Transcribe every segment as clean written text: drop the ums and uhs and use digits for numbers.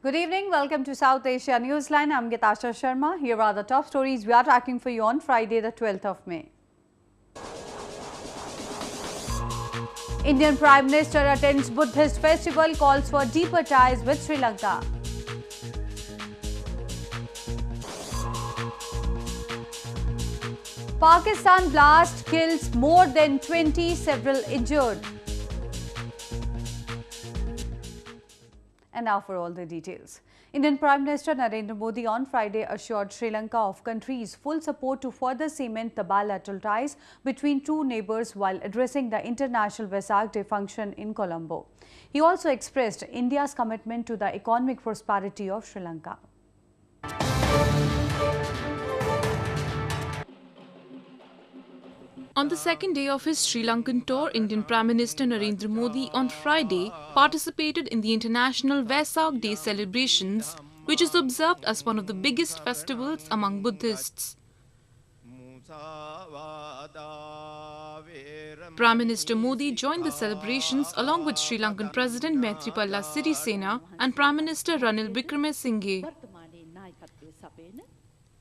Good evening. Welcome to South Asia Newsline. I'm Asia Sharma. Here are the top stories we are tracking for you on Friday, the 12th of May. Indian Prime Minister attends Buddhist festival, calls for deeper ties with Sri Lanka. Pakistan blast kills more than 20, several injured. And now for all the details. Indian Prime Minister Narendra Modi on Friday assured Sri Lanka of country's full support to further cement the bilateral ties between two neighbours while addressing the International Vesak Day function in Colombo. He also expressed India's commitment to the economic prosperity of Sri Lanka. On the second day of his Sri Lankan tour, Indian Prime Minister Narendra Modi on Friday participated in the International Vesak Day celebrations, which is observed as one of the biggest festivals among Buddhists. Prime Minister Modi joined the celebrations along with Sri Lankan President Maithripala Sirisena and Prime Minister Ranil Wickremesinghe.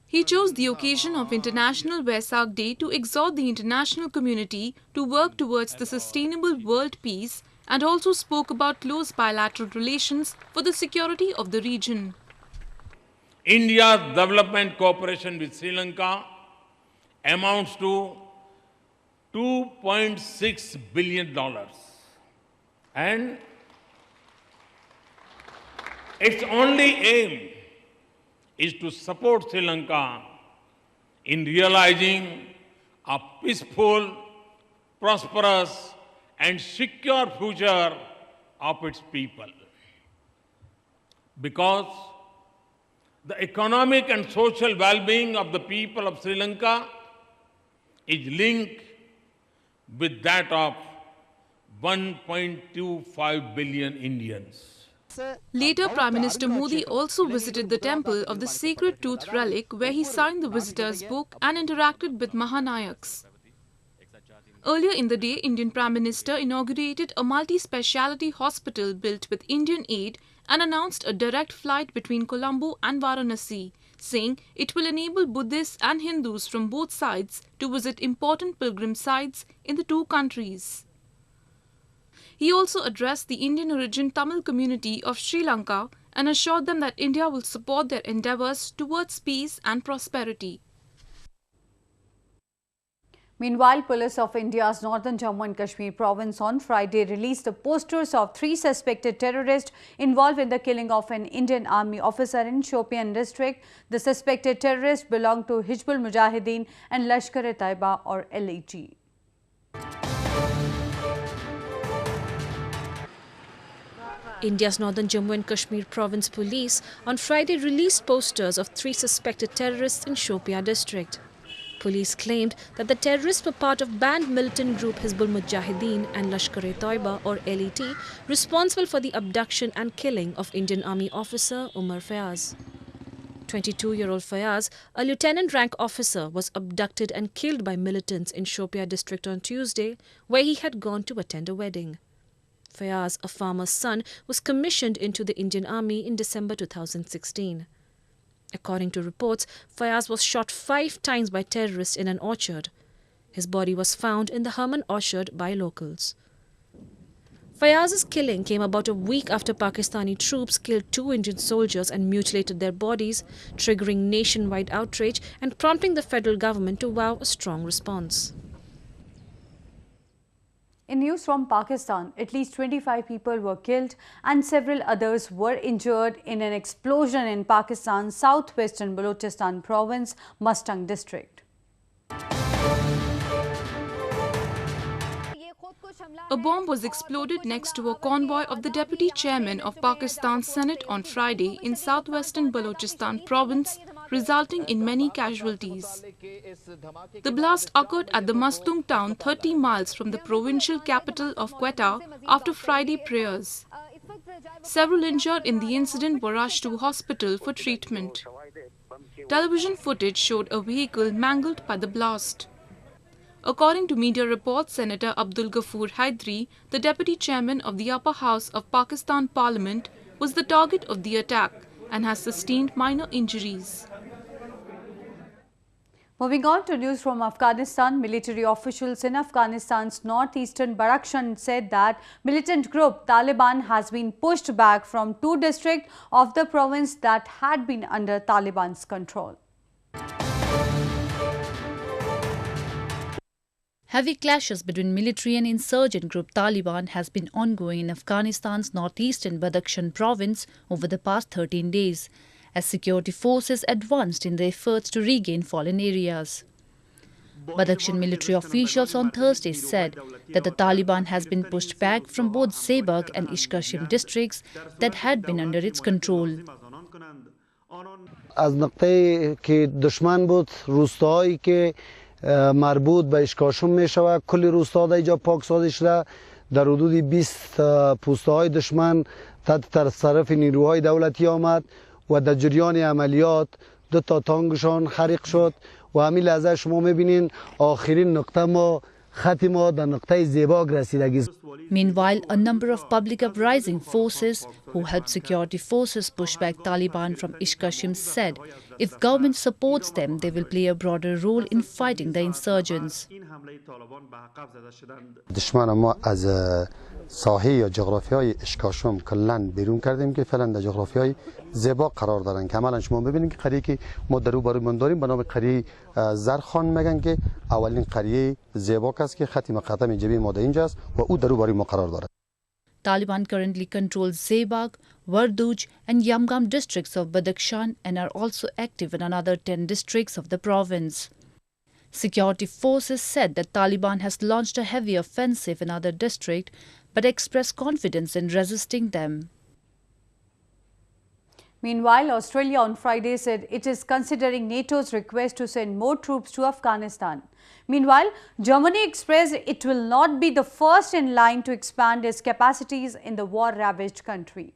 He chose the occasion of International Vesak Day to exhort the international community to work towards the sustainable world peace and also spoke about close bilateral relations for the security of the region. India's development cooperation with Sri Lanka amounts to $2.6 billion. And its only aim is to support Sri Lanka in realizing a peaceful, prosperous and secure future of its people. Because the economic and social well-being of the people of Sri Lanka is linked with that of 1.25 billion Indians. Later, Prime Minister Modi also visited the temple of the Sacred Tooth Relic, where he signed the visitor's book and interacted with Mahanayaks. Earlier in the day, Indian Prime Minister inaugurated a multi-speciality hospital built with Indian aid and announced a direct flight between Colombo and Varanasi, saying it will enable Buddhists and Hindus from both sides to visit important pilgrim sites in the two countries. He also addressed the Indian origin Tamil community of Sri Lanka and assured them that India will support their endeavours towards peace and prosperity. Meanwhile, police of India's northern Jammu and Kashmir province on Friday released the posters of 3 suspected terrorists involved in the killing of an Indian Army officer in Shopian district. The suspected terrorists belong to Hizbul Mujahideen and Lashkar-e-Taiba or LAT. India's northern Jammu and Kashmir province police on Friday released posters of 3 suspected terrorists in Shopian district. Police claimed that the terrorists were part of banned militant group Hizbul Mujahideen and Lashkar-e-Taiba or LAT, responsible for the abduction and killing of Indian Army officer Umar Fayaz. 22-year-old Fayaz, a lieutenant rank officer, was abducted and killed by militants in Shopian district on Tuesday, where he had gone to attend a wedding. Fayaz, a farmer's son, was commissioned into the Indian Army in December 2016. According to reports, Fayaz was shot 5 times by terrorists in an orchard. His body was found in the Herman orchard by locals. Fayaz's killing came about a week after Pakistani troops killed 2 Indian soldiers and mutilated their bodies, triggering nationwide outrage and prompting the federal government to vow a strong response. In news from Pakistan, at least 25 people were killed and several others were injured in an explosion in Pakistan's southwestern Balochistan province, Mustang district. A bomb was exploded next to a convoy of the deputy chairman of Pakistan's Senate on Friday in southwestern Balochistan province, resulting in many casualties. The blast occurred at the Mastung town 30 miles from the provincial capital of Quetta after Friday prayers. Several injured in the incident were rushed to hospital for treatment. Television footage showed a vehicle mangled by the blast. According to media reports, Senator Abdul Ghafoor Hydari, the deputy chairman of the upper house of Pakistan Parliament, was the target of the attack and has sustained minor injuries. Moving on to news from Afghanistan, military officials in Afghanistan's northeastern Badakhshan said that militant group Taliban has been pushed back from 2 districts of the province that had been under Taliban's control. Heavy clashes between military and insurgent group Taliban has been ongoing in Afghanistan's northeastern Badakhshan province over the past 13 days, as security forces advanced in their efforts to regain fallen areas. Badakhshan military officials on Thursday said that the Taliban has been pushed back from both Zeybak and Ishkashim districts that had been under its control. از نقطه که دشمن بود روستاهایی که مربوط به اشکاشم می شود کل روستا در اینجا پاک سازی شده در حدود 20 پوسته های دشمن تحت تصرف نیروهای دولتی آمد و در جریان عملیات 2 تا تانکشان خریق شد و همین لحظه شما میبینین آخرین نقطه ما خط ما در نقطه زیباک رسیدگی. Meanwhile, a number of public uprising forces who helped security forces push back Taliban from Ishkashim said if government supports them, they will play a broader role in fighting the insurgents. دشمن ما از ساحه یا جغرافیای اشکاشم کلا بیرون کردیم که فعلا در جغرافیای زیباک قرار دارن که عملا شما ببینید که قریه که ما در روبروی من داریم به نام قریه زرخان میگن که اولین قریه زیباک است که خط مقطع جبهه ما در اینجاست و او در روبروی ما قرار دارد. Taliban currently controls Zeybak, Warduj and Yamgam districts of Badakhshan and are also active in another 10 districts of the province. Security forces said that Taliban has launched a heavy offensive in other districts but expressed confidence in resisting them. Meanwhile, Australia on Friday said it is considering NATO's request to send more troops to Afghanistan. Meanwhile, Germany expressed it will not be the first in line to expand its capacities in the war-ravaged country.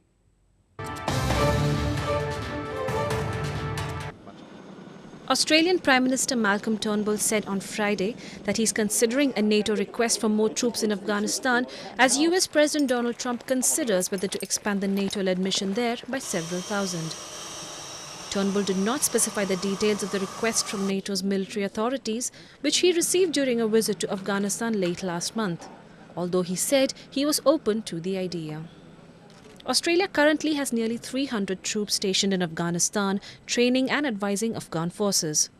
Australian Prime Minister Malcolm Turnbull said on Friday that he is considering a NATO request for more troops in Afghanistan as US President Donald Trump considers whether to expand the NATO-led mission there by several thousand. Turnbull did not specify the details of the request from NATO's military authorities, which he received during a visit to Afghanistan late last month, although he said he was open to the idea. Australia currently has nearly 300 troops stationed in Afghanistan, training and advising Afghan forces.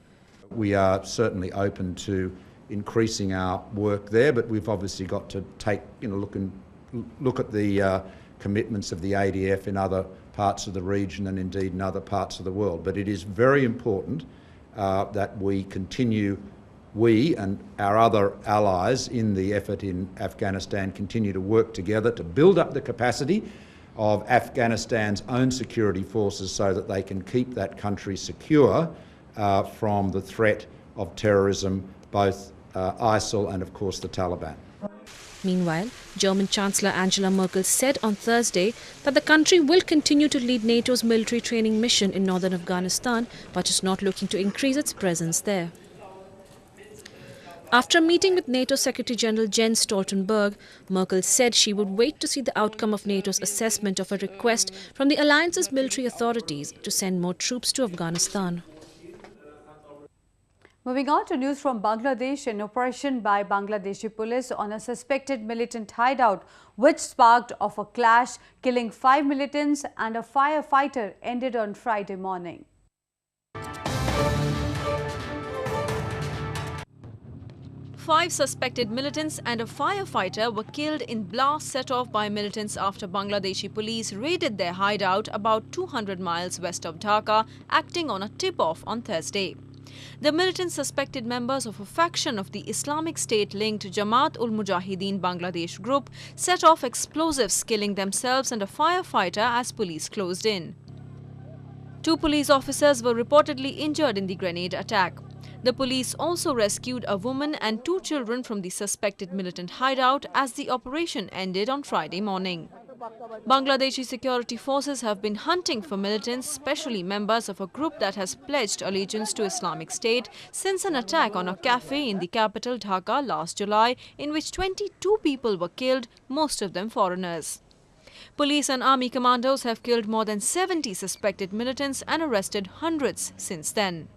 We are certainly open to increasing our work there, but we've obviously got to take, look at the commitments of the ADF in other parts of the region and indeed in other parts of the world. But it is very important that we continue, we and our other allies in the effort in Afghanistan continue to work together to build up the capacity of Afghanistan's own security forces so that they can keep that country secure from the threat of terrorism, both ISIL and of course the Taliban. Meanwhile, German Chancellor Angela Merkel said on Thursday that the country will continue to lead NATO's military training mission in northern Afghanistan, but is not looking to increase its presence there. After a meeting with NATO Secretary General Jens Stoltenberg, Merkel said she would wait to see the outcome of NATO's assessment of a request from the alliance's military authorities to send more troops to Afghanistan. Moving on to news from Bangladesh, an operation by Bangladeshi police on a suspected militant hideout which sparked off a clash, killing 5 militants and a firefighter, ended on Friday morning. Five suspected militants and a firefighter were killed in blasts set off by militants after Bangladeshi police raided their hideout about 200 miles west of Dhaka, acting on a tip-off on Thursday. The militants suspected members of a faction of the Islamic State-linked Jamaat-ul-Mujahideen Bangladesh group set off explosives, killing themselves and a firefighter as police closed in. 2 police officers were reportedly injured in the grenade attack. The police also rescued a woman and 2 children from the suspected militant hideout as the operation ended on Friday morning. Bangladeshi security forces have been hunting for militants, especially members of a group that has pledged allegiance to Islamic State, since an attack on a cafe in the capital Dhaka last July, in which 22 people were killed, most of them foreigners. Police and army commandos have killed more than 70 suspected militants and arrested hundreds since then.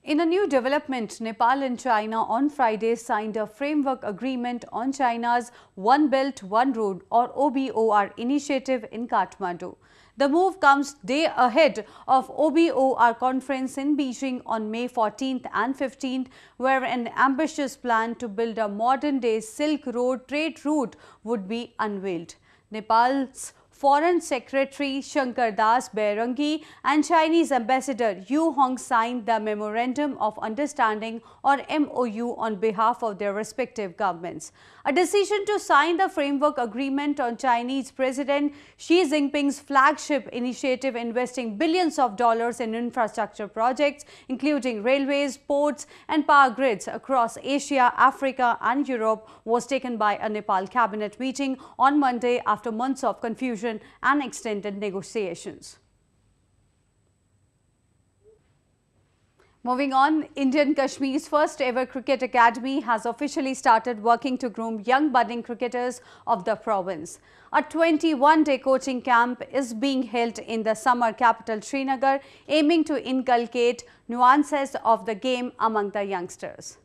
In a new development, Nepal and China on Friday signed a framework agreement on China's One Belt, One Road or OBOR initiative in Kathmandu. The move comes day ahead of OBOR conference in Beijing on May 14th and 15th, where an ambitious plan to build a modern-day Silk Road trade route would be unveiled. Nepal's Foreign Secretary Shankar Das Bairangi and Chinese Ambassador Yu Hong signed the Memorandum of Understanding or MOU on behalf of their respective governments. A decision to sign the framework agreement on Chinese President Xi Jinping's flagship initiative investing billions of dollars in infrastructure projects, including railways, ports and power grids across Asia, Africa and Europe, was taken by a Nepal cabinet meeting on Monday after months of confusion and extended negotiations. Moving on, Indian Kashmir's first ever cricket academy has officially started working to groom young budding cricketers of the province. A 21-day coaching camp is being held in the summer capital Srinagar, aiming to inculcate nuances of the game among the youngsters.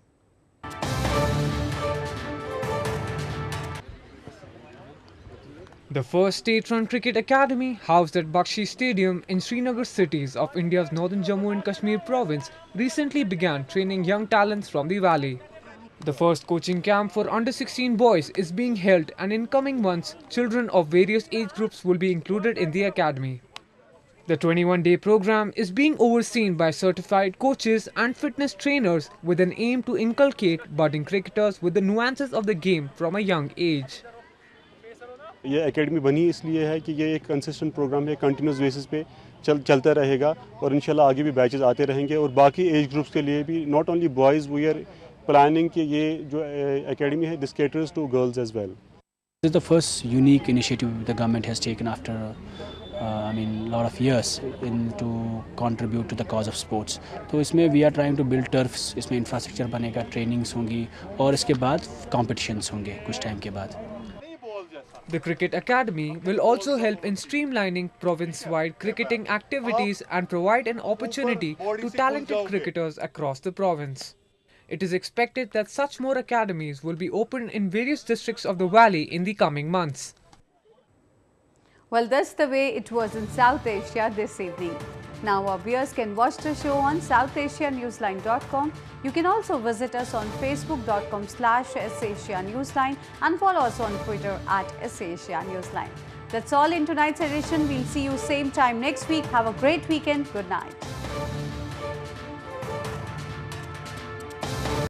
The first state-run cricket academy, housed at Bakshi Stadium in Srinagar cities of India's northern Jammu and Kashmir province, recently began training young talents from the valley. The first coaching camp for under-16 boys is being held, and in coming months, children of various age groups will be included in the academy. The 21-day program is being overseen by certified coaches and fitness trainers with an aim to inculcate budding cricketers with the nuances of the game from a young age. ये academy बनी इसलिए है कि ये एक consistent programme है, continuous basis पे चलता रहेगा और इंशाल्लाह आगे भी बैचेस आते रहेंगे और बाकी एज ग्रुप्स के लिए भी not only boys we are planning कि ये जो एकेडमी है this caters to girls as well. This is the first unique initiative the government has taken after lot of years to contribute to the cause of sports. तो इसमें we are trying to build turfs, इसमें infrastructure बनेगा, trainings होंगी और इसके बाद competitions होंगे कुछ टाइम के बाद. The Cricket Academy will also help in streamlining province-wide cricketing activities and provide an opportunity to talented cricketers across the province. It is expected that such more academies will be opened in various districts of the valley in the coming months. Well, that's the way it was in South Asia this evening. Now our viewers can watch the show on southasianewsline.com. You can also visit us on facebook.com/SAsiaNewsline and follow us on Twitter @SAsiaNewsline. That's all in tonight's edition. We'll see you same time next week. Have a great weekend. Good night.